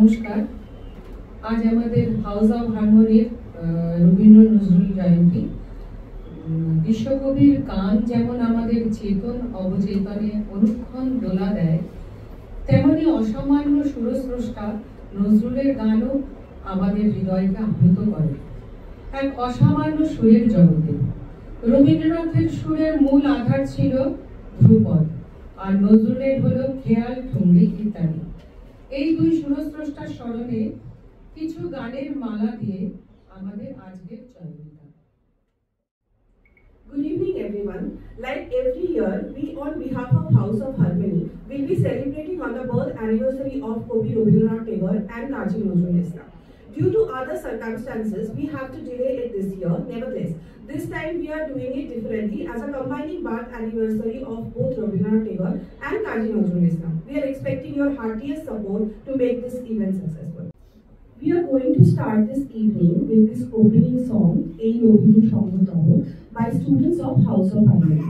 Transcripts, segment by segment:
নমস্কার। আজ আমাদের হাউস অফ হারমোনির রবীন্দ্র নজরুল জয়ন্তী। বিশ্বকবির গান যেমন আমাদের চেতন অবচেতনে অনুক্ষণ দোলা দেয়, তেমনি অসামান্য সুরস্রষ্টা নজরুলের গানও আমাদের হৃদয়কে আহত করে এক অসামান্য সুরের জগতে। রবীন্দ্রনাথের সুরের মূল আধার ছিল ধ্রুপদ, আর নজরুলের হলো খেয়াল, ঠুমরি ইত্যাদি। এই দুই সুরস্রষ্টার স্মরণে কিছু গানের মালা দিয়ে আমাদের আজকের জয়ন্তী। Good evening everyone. Like every year, we on behalf of House of Harmony will be celebrating on the birth anniversary of Kavi Rabindranath Tagore and Kazi Nazrul Islam. Due to other circumstances, we have to delay it this year. Nevertheless, this time we are doing it differently as a combining birth anniversary of both Rabindranath Tagore and Kazi Nazrul Islam. We are expecting your heartiest support to make this event successful. We are going to start this evening with this opening song, Ei Lobinu Shongotabo, by students of House of Harmony.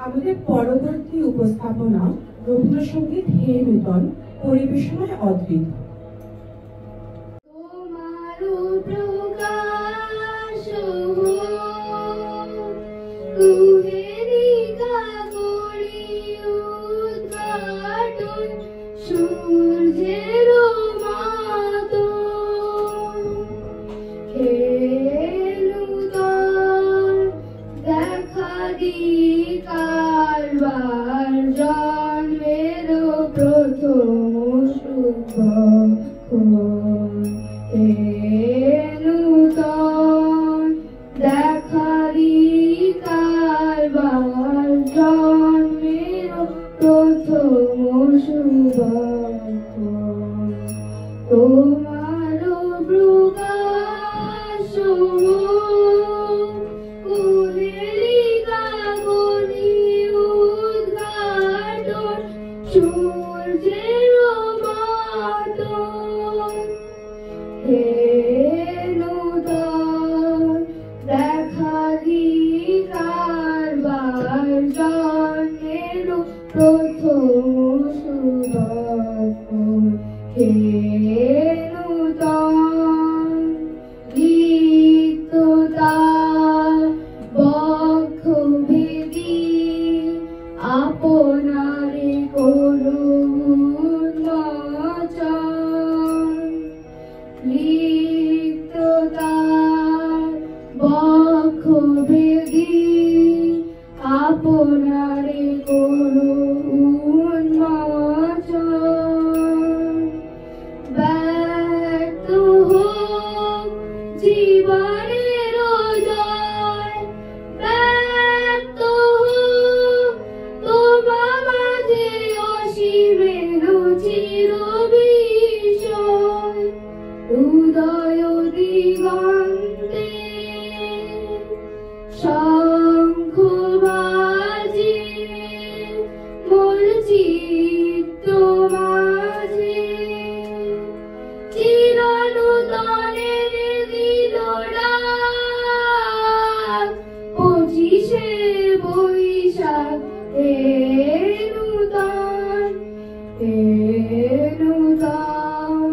আমাদের পরবর্তী উপস্থাপনা রবীন্দ্রসঙ্গীত হে নূতন, পরিবেশনায় অদ্রিত। দেখা কারবার জন্মের প্রথম শুভ নূতন দেখারি কারবার জন্মের প্রথম শুভ তোমার প্রকাশ সূর্যের মাতন হে নূতন দেখালি কারবার জন্মের প্রথম শুভ হে নূতন লিপ্ততার বক্ষ ভেদি আপনারে করুণ মোচন লিপ্ততার বক্ষ ভেদি আপনারে করুণ মোচন ব্যক্ত হোক জীবনের জয় ব্যক্ত হোক তোমা মাঝে অসীমের চির বিষয় উদয় দিগন্তে শঙ্খ বাজে মোর চিত্ত মাঝে চিরনূতনের দিল ডাক 25শে বৈশাখ হে নূতন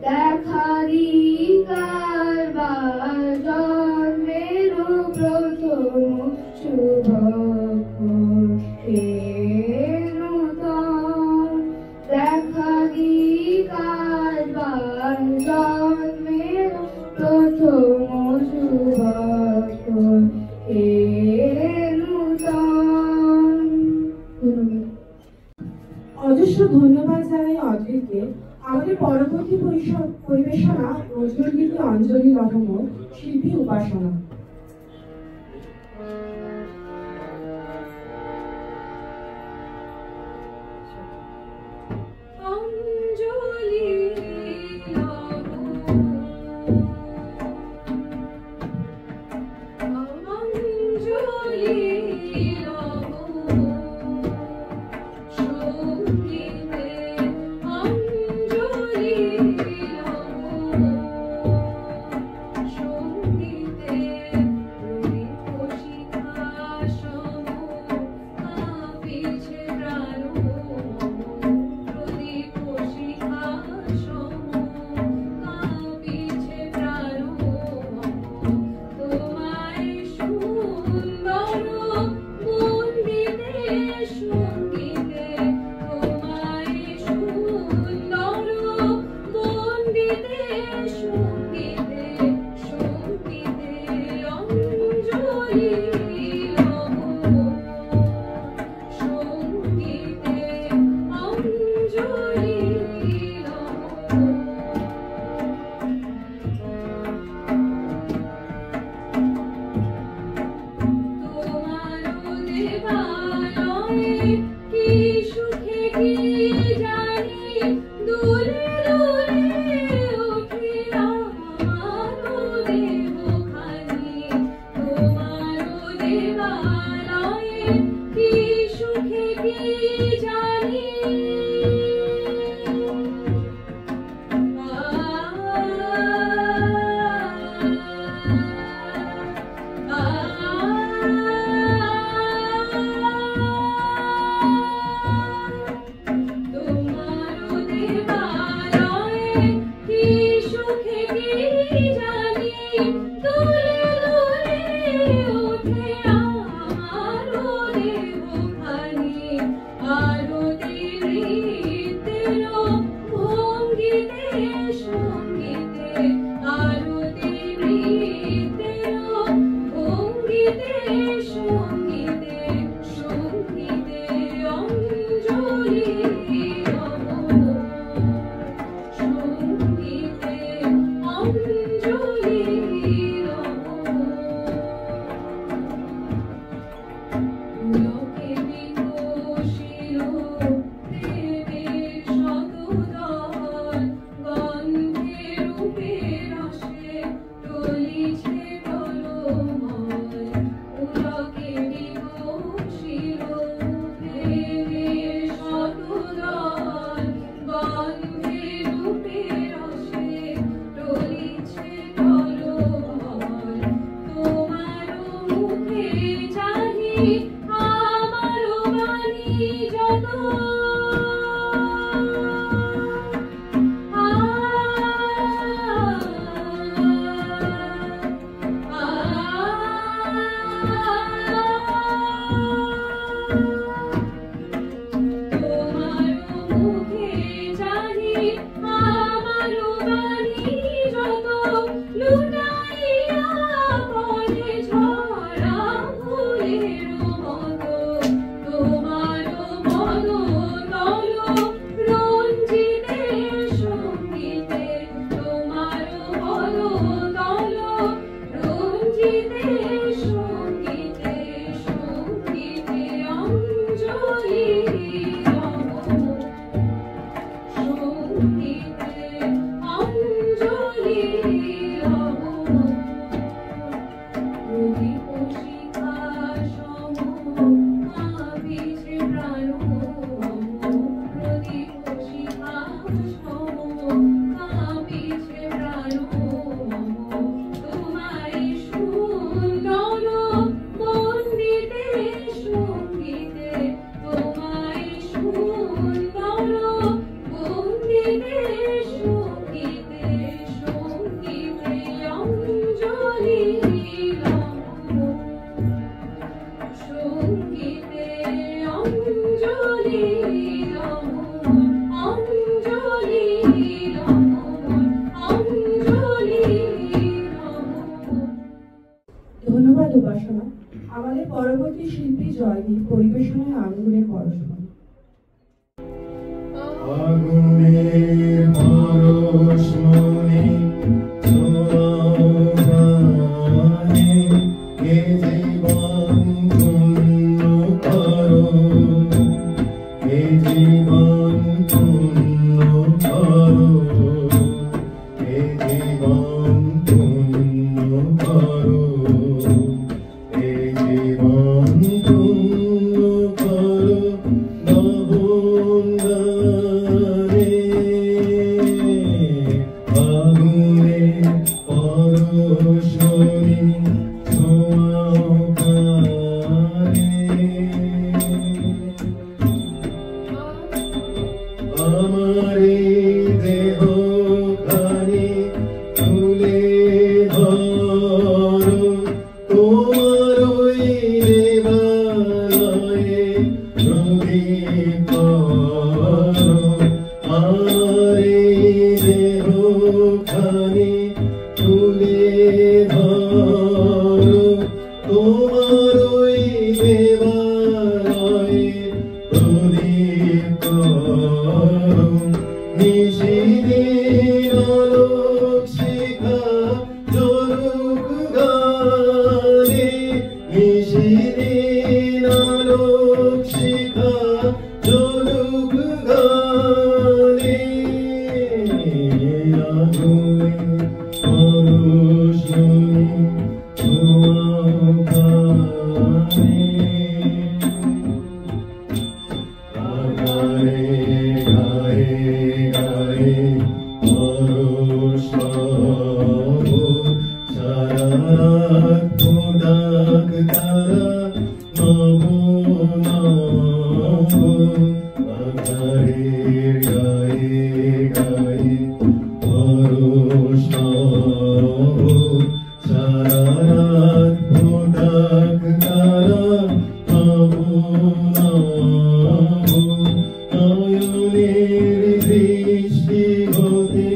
দেখারি কারবার জন্মের প্রথম শুভ হে নূতন দেখারি কারবার জন্মের প্রথম শুভ হে নূতন। অজস্র ধন্যবাদ জানাই অদ্রিতকে। আমাদের পরবর্তী পরিবেশনা নজরুল গীতি অঞ্জলি রহমত, শিল্পী উপাসনা। Ah শিল্পী জয়দীপ পরিবেশনায় আগুনের পরশমণি। আগুনের পরশমণি ছোঁয়ানে এ জীবন পূর্ণ করো, এ জীবন পূর্ণ করো, এ জীবন পূর্ণ করো, এ জীবন পূর্ণ করো। আমারে দেহ খানি তুলে ধরো, তোমার ওই দেবালয়ে প্রদীপ করো। আমারে দেহ খানি তুলে ধরো, তোমার ওই দেবালয়ে প্রদীপ করো। নিশিদিন আলোক শিখা জ্বলুক গানে, নিশিদিন আলোক শিখা জ্বলুক গানে। আগুনের পরশমণি ছোঁয়ানে গায়ে গায়ে গায়ে পরশব সারা রাত ডাক তারা নব নব। গায়ে গায়ে গায়ে পরশব সারা রাত ডাক তারা নব নব। নয়নের দৃষ্টি হতে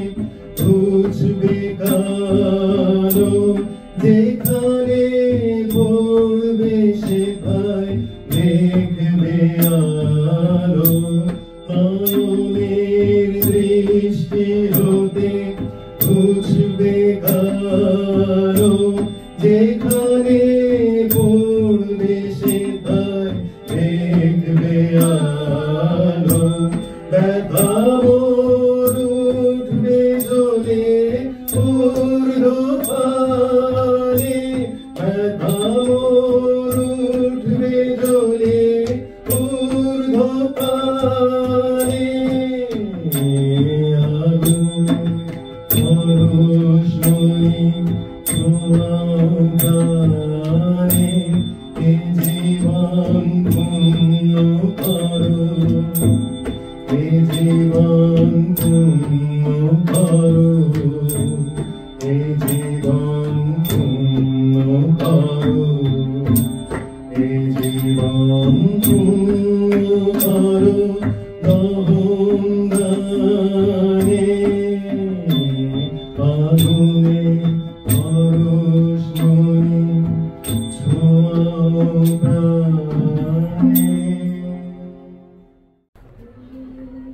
বুঝবে কালো, যেখানে পড়বে সেখানে দেখবে আলো। নয়নের দৃষ্টি হতে বুঝবে কালো, যেখানে পড়বে সেখানে দেখবে আলো। ব্যথা মোর উঠবে জ্বলে ঊর্ধ্বপানে, ব্যথা মোর উঠবে জ্বলে ঊর্ধ্বপানে। আগুনের পরশমণি ছোঁয়ানে এ জীবন পূর্ণ করো, এ জীবন পূর্ণ করো, এ জীবন পূর্ণ করো, এ জীবন পূর্ণ করো। দহন গানে আগুনের পরশমণি ছোঁয়ানে।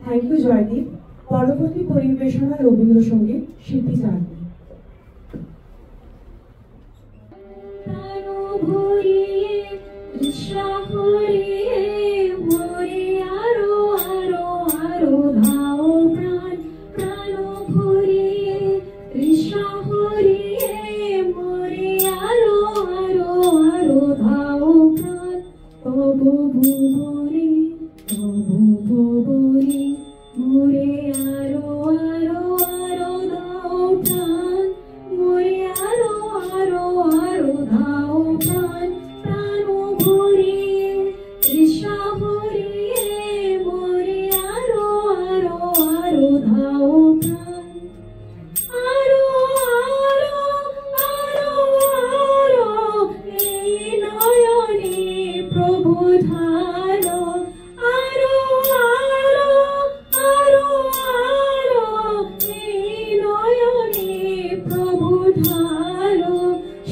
Thank you Joydeep. পরবর্তী পরিবেশনায় রবীন্দ্রসঙ্গীত শিল্পী চাঁদনি।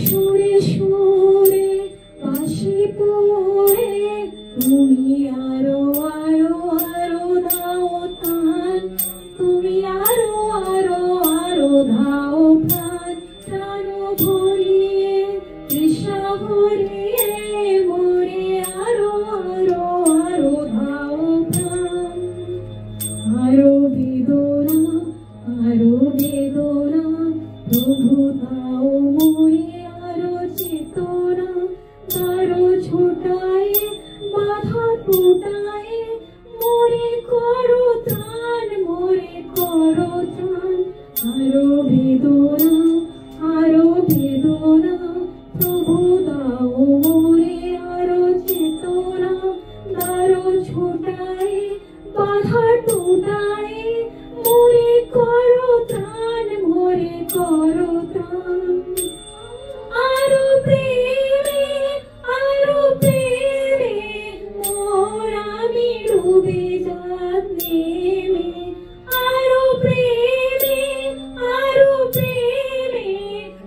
সুরে সুরে বাঁশি পড়ে ছুটায় বাধা টুটায় মোরে করো ত্রাণ মোরে করো ত্রাণ আরো বেদনা প্রভু দাও মোরে আরো চেতনা দারো ছুটায় বাধা টুটায় মোরে করো ত্রাণ মোরে করো ত্রাণ আরো প্রেমে মোর আমি ডুবে যাত নেমে আরো প্রেমে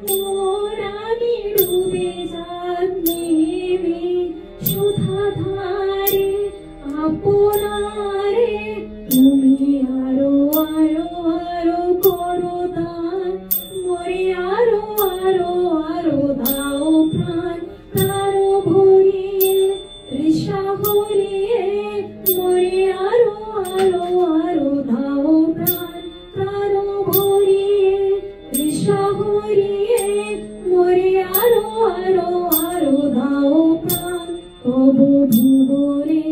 মোর আমি ডুবে যাত নেমে সুধা ধারে আপনারে তুমি আরো করো দান মোরে আরো দাও প্রাণ প্রাণো ভরিয়ে তৃষা হরিয়ে মোরে আরো দাও প্রাণ প্রাণো ভরিয়ে তৃষা হরিয়ে মোরে আরো দাও প্রাণ তবু ভুবনে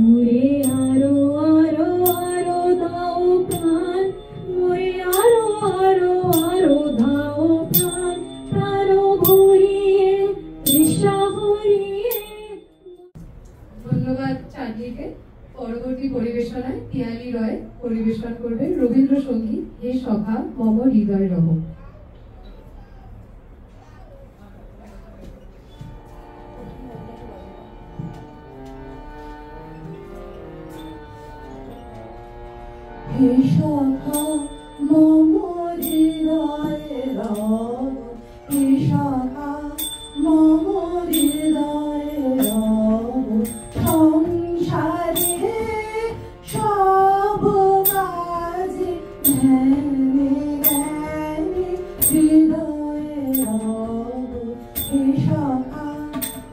মোরে আরো দাও প্রাণ মোরে আরো দাও প্রাণ প্রাণ ভরিয়ে তৃষা হরিয়ে। ধন্যবাদ চাঁদনিকে। পরবর্তী পরিবেশনায় পিয়ালি রয় পরিবেশন করবেন রবীন্দ্রসঙ্গীত হে সখা মম হৃদয় রহ। হে সখা মম হৃদয় রহ হে সখা মম হৃদয় রহ সংসারে সব কাজে ধ্যানে হৃদয় রহ হে সখা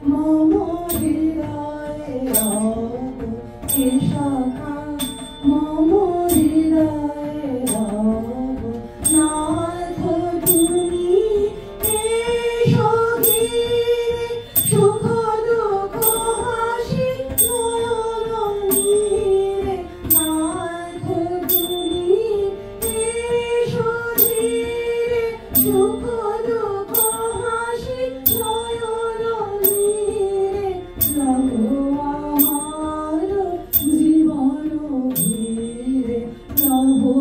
মম হৃদয় রহ হে সখা মম হৃদয় রহ নাথ তুমি এসো ঘিরে সুখ দুঃখ হাসি নয়ন নীরে নাথ তুমি এসো ঘিরে সুখ দুঃখ হাসি নয়ন নীরে লাগো আমার জীবন ঘিরে লাগো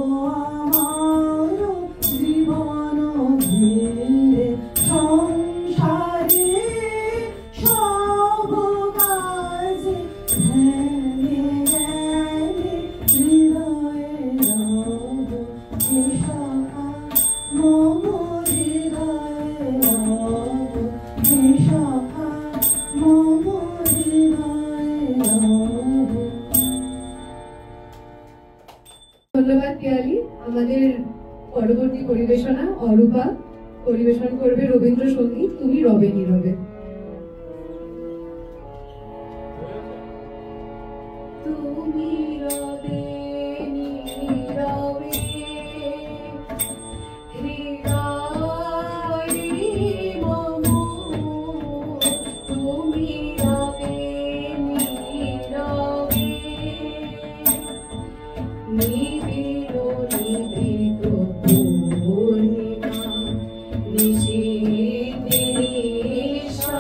আমার জীবন ঘিরে সংসারে সব কাজে ধ্যানে হৃদয় রহ হে সখা মম হৃদয় রহ হে সখা মম হৃদয় রহ। ধন্যবাদ পিয়ালি। আমাদের পরবর্তী পরিবেশনা অরূপা পরিবেশন করবে রবীন্দ্রসঙ্গীত তুমি রবে নীরবে। তুমি রবে নীরবে হৃদয়ে মম তুমি রবে নীরবে নিবিড় নিভৃত পূর্ণিমা নিশীথে নিশা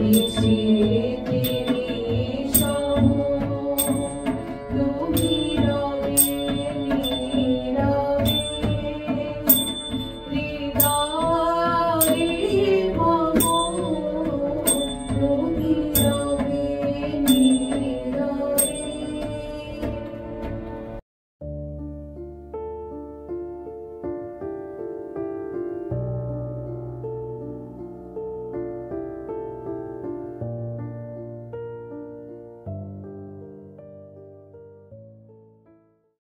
মিছিল